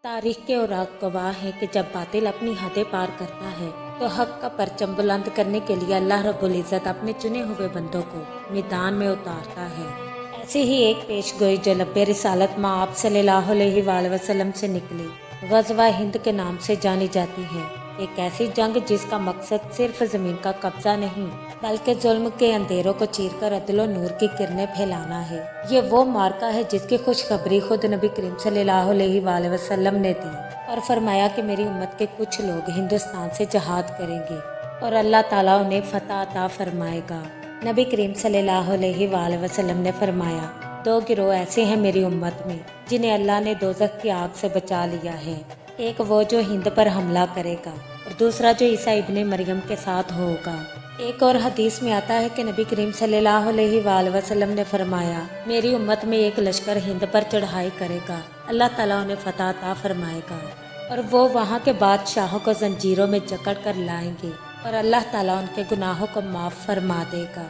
तारीख के औराक गवाह हैं कि जब बातिल अपनी हदें पार करता है तो हक का परचम बुलंद करने के लिए अल्लाह रब्बुल इज़्ज़त अपने चुने हुए बंदों को मैदान में उतारता है। ऐसे ही एक पेशगोई जो लब्बे रिसालत में आप सल्लल्लाहु अलैहि वसल्लम से निकली ग़ज़वा हिंद के नाम से जानी जाती है। एक ऐसी जंग जिसका मकसद सिर्फ ज़मीन का कब्जा नहीं बल्कि जुल्म के अंधेरों को चीरकर अदल और नूर की किरणें फैलाना है। ये वो मार्का है जिसकी खुशखबरी खुद नबी करीम सल्लल्लाहु अलैहि वसल्लम ने दी और फरमाया कि मेरी उम्मत के कुछ लोग हिंदुस्तान से जहाद करेंगे और अल्लाह ताला उन्हें फतह अता फरमाएगा। नबी करीम सल्लल्लाहु अलैहि वसल्लम ने फरमाया, दो गिरोह ऐसे हैं मेरी उम्मत में जिन्हें अल्लाह ने दोज़ख की आग से बचा लिया है। एक वो जो हिंद पर हमला करेगा और दूसरा जो ईसा इब्ने मरियम के साथ होगा। एक और हदीस में आता है कि नबी करीम सल्लल्लाहु अलैहि वसल्लम ने फरमाया, मेरी उम्मत में एक लश्कर हिंद पर चढ़ाई करेगा, अल्लाह ताला उन्हें फतह अता फरमाएगा और वो वहाँ के बादशाहों को जंजीरों में जकड़ कर लाएंगे और अल्लाह ताला उनके गुनाहों को माफ़ फरमा देगा।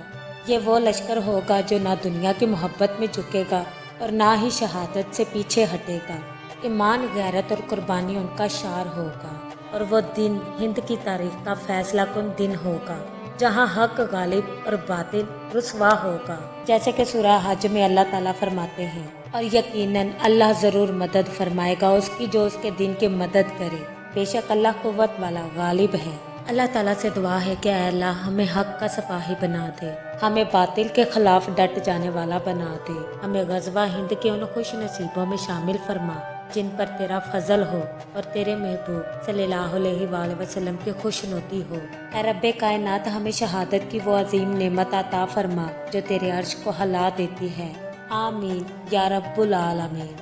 ये वो लश्कर होगा जो ना दुनिया की मोहब्बत में झुकेगा और ना ही शहादत से पीछे हटेगा। ईमान, गैरत और कुर्बानी उनका शार होगा और वो दिन हिंद की तारीख का फैसला कुन दिन होगा जहाँ हक गालिब और बातिल रुसवा होगा। जैसे कि सूरह हज में अल्लाह ताला फरमाते हैं, और यकीनन अल्लाह ज़रूर मदद फरमाएगा उसकी जो उसके दिन की मदद करे, बेशक अल्लाह कुव्वत वाला गालिब है। अल्लाह ताला से दुआ है कि ऐ अल्लाह हमें हक का सिपाही बना दे, हमें बातिल के खिलाफ डट जाने वाला बना दे, हमें ग़ज़वा हिंद के उन खुश नसीबों में शामिल फरमा जिन पर तेरा फजल हो और तेरे महबूब सल्लल्लाहु अलैहि वसल्लम की खुशनुदी हो। ऐ रब्बे कायनात, हमें शहादत की वो अजीम नेमत अता फरमा जो तेरे अर्श को हिला देती है। आमीन या रब्बुल आलमीन।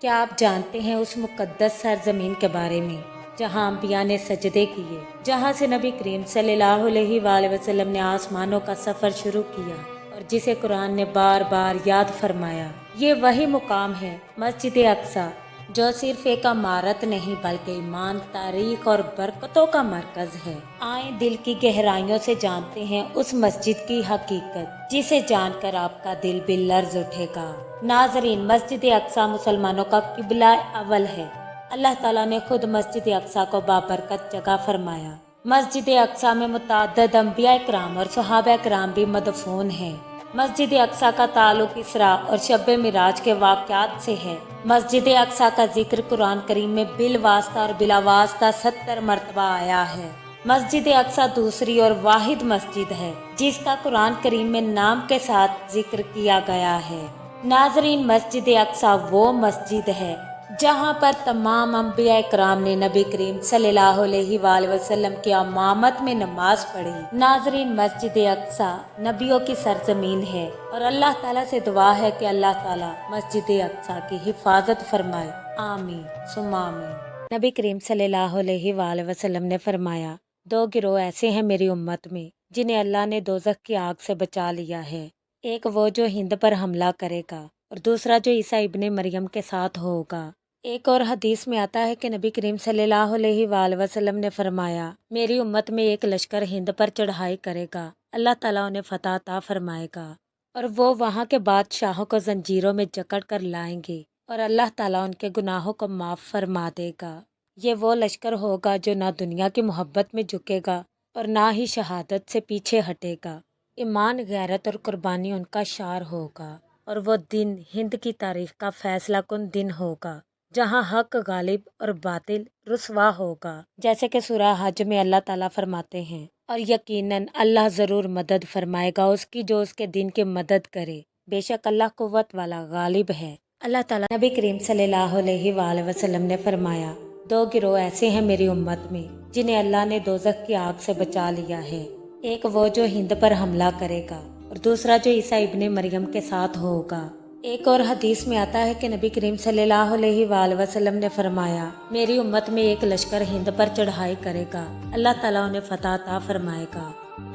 क्या आप जानते हैं उस मुक़द्दस सरज़मीन के बारे में जहाँ अंबिया ने सजदे किए, जहाँ से नबी करीम सल्लल्लाहु अलैहि वसल्लम ने आसमानों का सफ़र शुरू किया और जिसे कुरान ने बार बार याद फरमाया। ये वही मुकाम है मस्जिद अक्सा जो सिर्फ एक इमारत नहीं बल्कि ईमान, तारीख और बरकतों का मरकज है। आए दिल की गहराइयों से जानते हैं उस मस्जिद की हकीकत जिसे जानकर आपका दिल भी लर्ज उठेगा। नाजरीन, मस्जिद अक्सा मुसलमानों का किबला अव्वल है। अल्लाह ताला ने खुद मस्जिद अक्सा को बाबरकत जगह फरमाया। मस्जिद अक्सा में मुतअद्दिद अंबिया किराम और सहाबा किराम भी मदफून हैं। मस्जिद अक्सा का ताल्लुक इसरा और शब मिराज के वाक़यात से है। मस्जिद अक्सा का जिक्र कुरान करीम में बिल वास्ता और बिला वास्ता 70 मरतबा आया है। मस्जिद अक्सा दूसरी और वाहिद मस्जिद है जिसका कुरान करीम में नाम के साथ जिक्र किया गया है। नाजरीन, मस्जिद अक्सा वो मस्जिद है जहाँ पर तमाम अंबिया कराम ने नबी करीम सल्लल्लाहु अलैहि वसल्लम की इमामत में नमाज पढ़ी। नाजरीन, मस्जिद अक्सा नबियों की सरजमीन है और अल्लाह ताला से दुआ है कि अल्लाह ताला मस्जिद अक्सा की हिफाजत फरमाए। आमीन सुम्मा आमीन। नबी करीम सल्लल्लाहु अलैहि वसल्लम ने फरमाया, दो गिरोह ऐसे हैं मेरी उम्मत में जिन्हें अल्लाह ने दोज़ख की आग से बचा लिया है। एक वो जो हिंद पर हमला करेगा और दूसरा जो ईसा इब्ने मरियम के साथ होगा। एक और हदीस में आता है कि नबी करीम सल्लल्लाहु अलैहि वसल्लम ने फरमाया, मेरी उम्मत में एक लश्कर हिंद पर चढ़ाई करेगा, अल्लाह ताला उन्हें फतह अता फरमाएगा और वो वहाँ के बादशाहों को जंजीरों में जकड़ कर लाएंगे और अल्लाह ताला उनके गुनाहों को माफ़ फरमा देगा। ये वो लश्कर होगा जो ना दुनिया की मोहब्बत में झुकेगा और ना ही शहादत से पीछे हटेगा। ईमान, गैरत और कुर्बानी उनका शार होगा और वो दिन हिंद की तारीख का फैसला कुन दिन होगा जहाँ हक गालिब और बातिल रुसवा होगा। जैसे कि सूरह हज में अल्लाह ताला फरमाते हैं, और यकीनन अल्लाह ज़रूर मदद फरमाएगा उसकी जो उसके दिन की मदद करे, बेशक अल्लाह कुव्वत वाला गालिब है। अल्लाह ताला नबी करीम सल्लल्लाहु अलैहि वसल्लम ने फरमाया, दो गिरोह ऐसे हैं मेरी उम्मत में जिन्हें अल्लाह ने दोज़ख की आग से बचा लिया है। एक वो जो हिंद पर हमला करेगा और दूसरा जो ईसा इब्ने मरियम के साथ होगा। एक और हदीस में आता है कि नबी करीम सल्लल्लाहु अलैहि वसल्लम ने फरमाया, मेरी उम्मत में एक लश्कर हिंद पर चढ़ाई करेगा, अल्लाह ताला उन्हें फतह अता फरमाएगा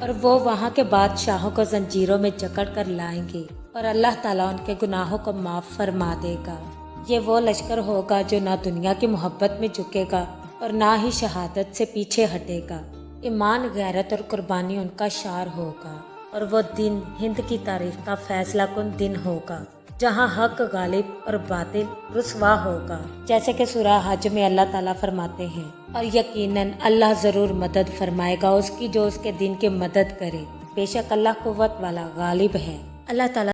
और वो वहाँ के बादशाहों को जंजीरों में जकड़ कर लाएंगे और अल्लाह ताला उनके गुनाहों को माफ़ फरमा देगा। ये वो लश्कर होगा जो ना दुनिया की मोहब्बत में झुकेगा और ना ही शहादत से पीछे हटेगा। ईमान, गैरत और कुर्बानी उनका शार होगा और वो दिन हिंद की तारीख का फैसला कुन दिन होगा جہاں حق غالب اور باطل رسوا ہوگا، جیسے کہ سورہ حج میں اللہ تعالیٰ فرماتے ہیں، اور یقیناً اللہ ضرور مدد فرمائے گا اس کی جو اس کے دین کی مدد کرے، بے شک اللہ قوت والا غالب ہے۔ اللہ تعالیٰ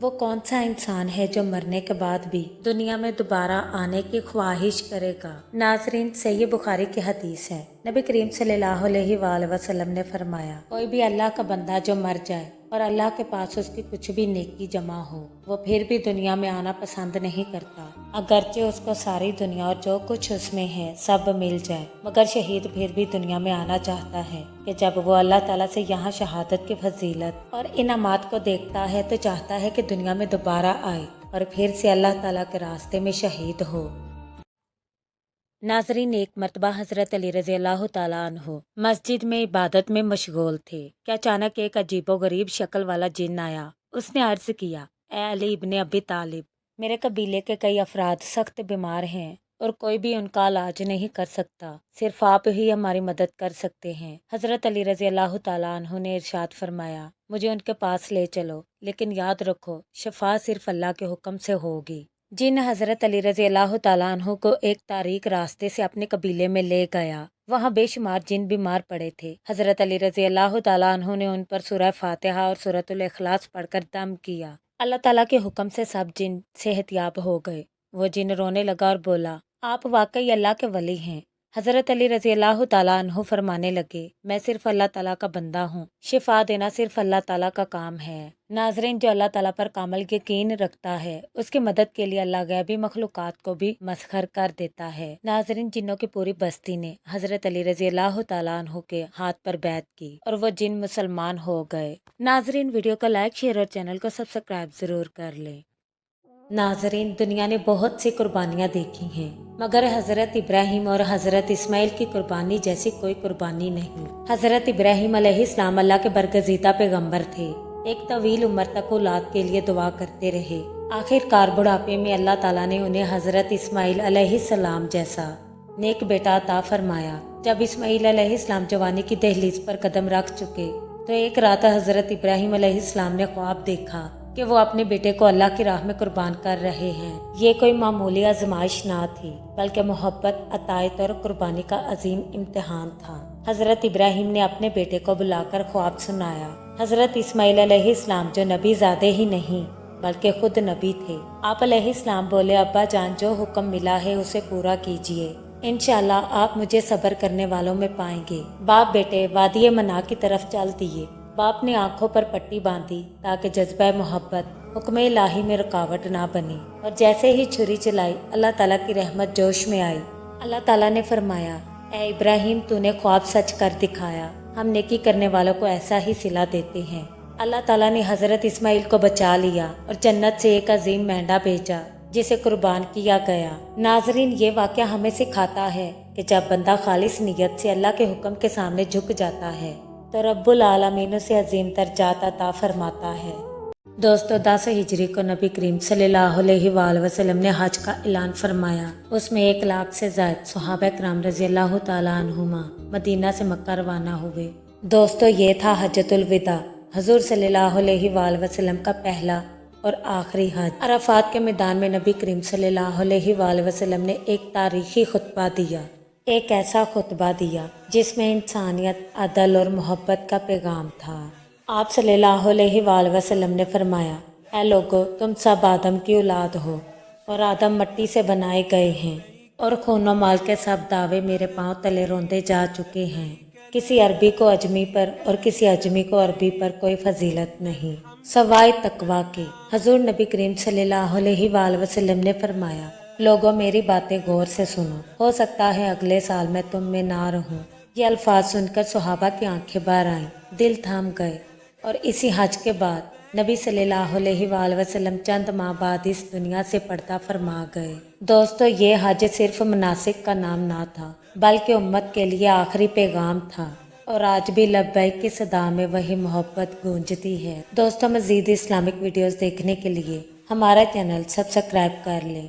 وہ کون سا انسان ہے جو مرنے کے بعد بھی دنیا میں دوبارہ آنے کی خواہش کرے گا؟ ناظرین، صحیح بخاری کی حدیث ہے، نبی کریم صلی اللہ علیہ وآلہ وسلم نے فرمایا، کوئی بھی اللہ کا بندہ جو مر جائے اور اللہ کے پاس اس کی کچھ بھی نیکی جمع ہو، وہ پھر بھی دنیا میں آنا پسند نہیں کرتا، اگرچہ اس کو ساری دنیا اور جو کچھ اس میں ہے سب مل جائے، مگر شہید پھر بھی دنیا میں آنا چاہتا ہے کہ جب وہ اللہ تعالیٰ سے یہاں شہادت کی فضیلت اور انعامات کو دیکھتا ہے تو چاہتا ہے کہ دنیا میں دوبارہ آئے اور پھر سے اللہ تعالیٰ کے راستے میں شہید ہو۔ ناظرین، ایک مرتبہ حضرت علی رضی اللہ تعالیٰ عنہ مسجد میں عبادت میں مشغول تھے کہ اچانک ایک عجیب و غریب شکل والا جن آیا۔ اس نے عرض کیا، اے علی ابن ابی طالب، میرے قبیلے کے کئی افراد سخت بیمار ہیں اور کوئی بھی ان کا علاج نہیں کر سکتا، صرف آپ ہی ہماری مدد کر سکتے ہیں۔ حضرت علی رضی اللہ تعالیٰ عنہ نے ارشاد فرمایا، مجھے ان کے پاس لے چلو، لیکن یاد رکھو شفا صرف اللہ کے حکم سے ہوگی۔ جن حضرت علی رضی اللہ تعالیٰ عنہ کو ایک تاریک راستے سے اپنے قبیلے میں لے گیا۔ وہاں بے شمار جن بیمار پڑے تھے۔ حضرت علی رضی اللہ تعالیٰ عنہ نے ان پر سورہ فاتحہ اور سورۃ الاخلاص پڑھ کر دم کیا۔ اللہ تعالیٰ کے حکم سے سب جن صحت یاب ہو گئے۔ وہ جن رونے لگا اور بولا، آپ واقعی اللہ کے ولی ہیں۔ حضرت علی رضی اللہ تعالیٰ عنہ فرمانے لگے، میں صرف اللہ تعالیٰ کا بندہ ہوں، شفا دینا صرف اللہ تعالیٰ کا کام ہے۔ ناظرین، جو اللہ تعالیٰ پر کامل یقین رکھتا ہے اس کی مدد کے لیے اللہ غیبی مخلوقات کو بھی مسخر کر دیتا ہے۔ ناظرین، جنوں کی پوری بستی نے حضرت علی رضی اللہ تعالیٰ عنہ کے ہاتھ پر بیعت کی اور وہ جن مسلمان ہو گئے۔ ناظرین، ویڈیو کو لائک، شیئر اور چینل کو سبسکرائب ضرور کر لیں۔ ناظرین، دنیا نے بہت سی قربانیاں دیکھی ہیں، مگر حضرت ابراہیم اور حضرت اسماعیل کی قربانی جیسی کوئی قربانی نہیں۔ حضرت ابراہیم علیہ السلام اللہ کے برگزیدہ پیغمبر تھے، ایک طویل عمر تک اولاد کے لیے دعا کرتے رہے۔ آخر کار بڑھاپے میں اللہ تعالیٰ نے انہیں حضرت اسماعیل علیہ السلام جیسا نیک بیٹا عطا فرمایا۔ جب اسماعیل علیہ السلام جوانی کی دہلیز پر قدم رکھ چکے تو ایک رات حضرت ابراہیم علیہ السلام نے خواب دیکھا کہ وہ اپنے بیٹے کو اللہ کی راہ میں قربان کر رہے ہیں۔ یہ کوئی معمولی آزمائش نہ تھی، بلکہ محبت، عطایت اور قربانی کا عظیم امتحان تھا۔ حضرت ابراہیم نے اپنے بیٹے کو بلا کر خواب سنایا۔ حضرت اسماعیل علیہ السلام جو نبی زادے ہی نہیں بلکہ خود نبی تھے، آپ علیہ السلام بولے، ابا جان، جو حکم ملا ہے اسے پورا کیجیے، انشاءاللہ آپ مجھے صبر کرنے والوں میں پائیں گے۔ باپ بیٹے وادی منا کی طرف چل دیے۔ باپ نے آنکھوں پر پٹی باندھی تاکہ جذبہ محبت حکم الہی میں رکاوٹ نہ بنے، اور جیسے ہی چھری چلائی اللہ تعالیٰ کی رحمت جوش میں آئی۔ اللہ تعالیٰ نے فرمایا، اے ابراہیم، تو نے خواب سچ کر دکھایا، ہم نیکی کرنے والوں کو ایسا ہی صلہ دیتے ہیں۔ اللہ تعالیٰ نے حضرت اسماعیل کو بچا لیا اور جنت سے ایک عظیم مینڈا بھیجا جسے قربان کیا گیا۔ ناظرین، یہ واقعہ ہمیں سکھاتا ہے کہ جب بندہ خالص نیت سے اللہ کے حکم کے سامنے جھک جاتا ہے تو رب العالمین اسے عظیم درجات عطا فرماتا ہے۔ دوستو، 10 ہجری کو نبی کریم صلی اللہ علیہ وآلہ وسلم نے حج کا اعلان فرمایا۔ اس میں 1 لاکھ سے زائد صحابہ کرام رضی اللہ تعالیٰ عنہما مدینہ سے مکہ روانہ ہوئے۔ دوستو، یہ تھا حجۃ الوداع، حضور صلی اللہ علیہ وآلہ وسلم کا پہلا اور آخری حج۔ عرفات کے میدان میں نبی کریم صلی اللہ علیہ وآلہ وسلم نے ایک تاریخی خطبہ دیا، ایک ایسا خطبہ دیا جس میں انسانیت، عدل اور محبت کا پیغام تھا۔ آپ صلی اللہ علیہ وآلہ وسلم نے فرمایا، اے لوگو، تم سب آدم کی اولاد ہو اور آدم مٹی سے بنائے گئے ہیں، اور خون و مال کے سب دعوے میرے پاؤں تلے روندے جا چکے ہیں۔ کسی عربی کو اجمی پر اور کسی اجمی کو عربی پر کوئی فضیلت نہیں سوائے تقویٰ کے۔ حضور نبی کریم صلی اللہ علیہ وآلہ وسلم نے فرمایا، لوگوں، میری باتیں غور سے سنو، ہو سکتا ہے اگلے سال میں تم میں نہ رہوں۔ یہ الفاظ سن کر صحابہ کی آنکھیں بھر آئیں، دل تھم گئے، اور اسی حج کے بعد نبی صلی اللہ علیہ وآلہ وسلم چند ماہ بعد اس دنیا سے پردہ فرما گئے۔ دوستو، یہ حج صرف مناسک کا نام نہ تھا بلکہ امت کے لیے آخری پیغام تھا، اور آج بھی لبیک کی صدا میں وہی محبت گونجتی ہے۔ دوستو، مزید اسلامک ویڈیوز دیکھنے کے لیے ہمارا چینل سبسکرائب کر لیں۔